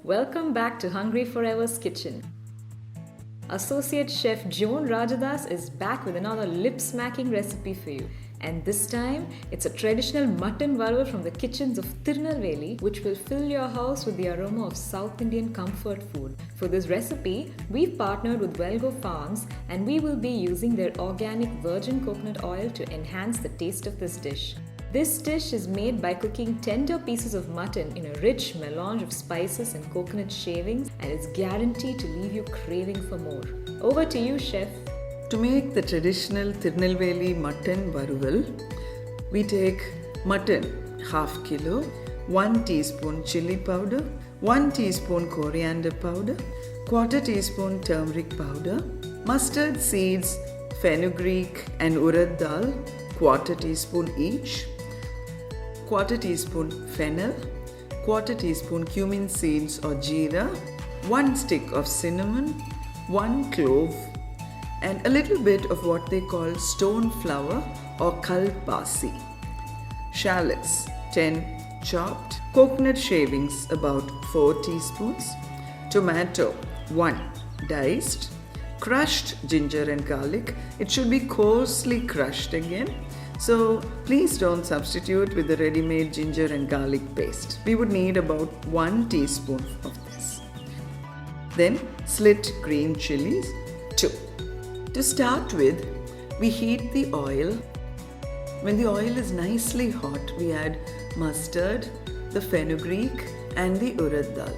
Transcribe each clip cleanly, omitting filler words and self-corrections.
Welcome back to Hungry Forever's kitchen. Associate Chef Joan Rajadas is back with another lip-smacking recipe for you. And this time, it's a traditional mutton varuval from the kitchens of Tirunelveli, which will fill your house with the aroma of South Indian comfort food. For this recipe, we've partnered with Velgo Farms and we will be using their organic virgin coconut oil to enhance the taste of this dish. This dish is made by cooking tender pieces of mutton in a rich melange of spices and coconut shavings, and it's guaranteed to leave you craving for more. Over to you, chef. To make the traditional Tirunelveli Mutton Varuval, we take mutton ½ kilo, 1 teaspoon chili powder, 1 teaspoon coriander powder, ¼ teaspoon turmeric powder, mustard seeds, fenugreek and urad dal, ¼ teaspoon each, ¼ teaspoon fennel, ¼ teaspoon cumin seeds or jeera, 1 stick of cinnamon, 1 clove, and a little bit of what they call stone flower or kalpasi. Shallots 10 chopped, coconut shavings about 4 teaspoons, tomato 1 diced, crushed ginger and garlic. It should be coarsely crushed again, so please don't substitute with the ready-made ginger and garlic paste. We would need about 1 teaspoon of this. Then slit green chilies 2. To start with, we heat the oil. When the oil is nicely hot, we add mustard, the fenugreek and the urad dal.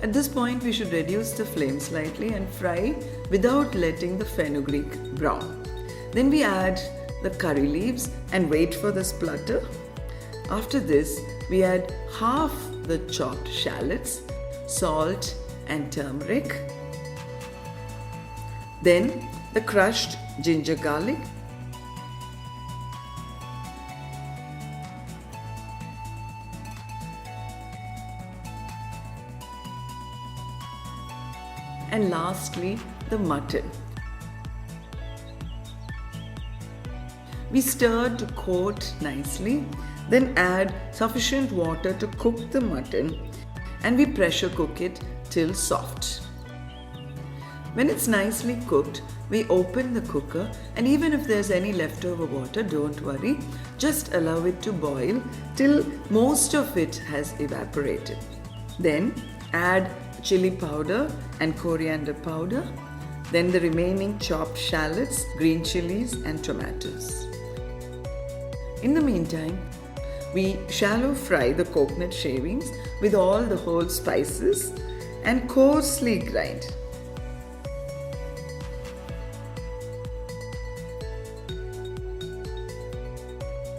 At this point, we should reduce the flame slightly and fry without letting the fenugreek brown. Then we add the curry leaves and wait for the splutter. After this, we add half the chopped shallots, salt and turmeric. Then the crushed ginger garlic, and lastly the mutton. We stir to coat nicely, then add sufficient water to cook the mutton, and we pressure cook it till soft. When it's nicely cooked, we open the cooker, and even if there's any leftover water, don't worry. Just allow it to boil till most of it has evaporated. Then add chili powder and coriander powder, then the remaining chopped shallots, green chilies and tomatoes. In the meantime, we shallow fry the coconut shavings with all the whole spices and coarsely grind.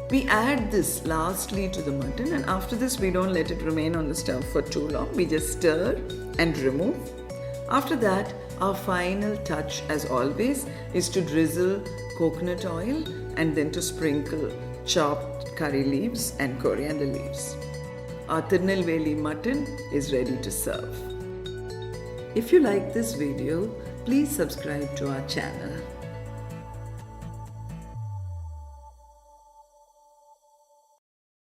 We add this lastly to the mutton, and after this we don't let it remain on the stove for too long. We just stir and remove. After that, our final touch, as always, is to drizzle coconut oil and then to sprinkle chopped curry leaves and coriander leaves. Our Tirunelveli mutton is ready to serve. If you like this video, please subscribe to our channel.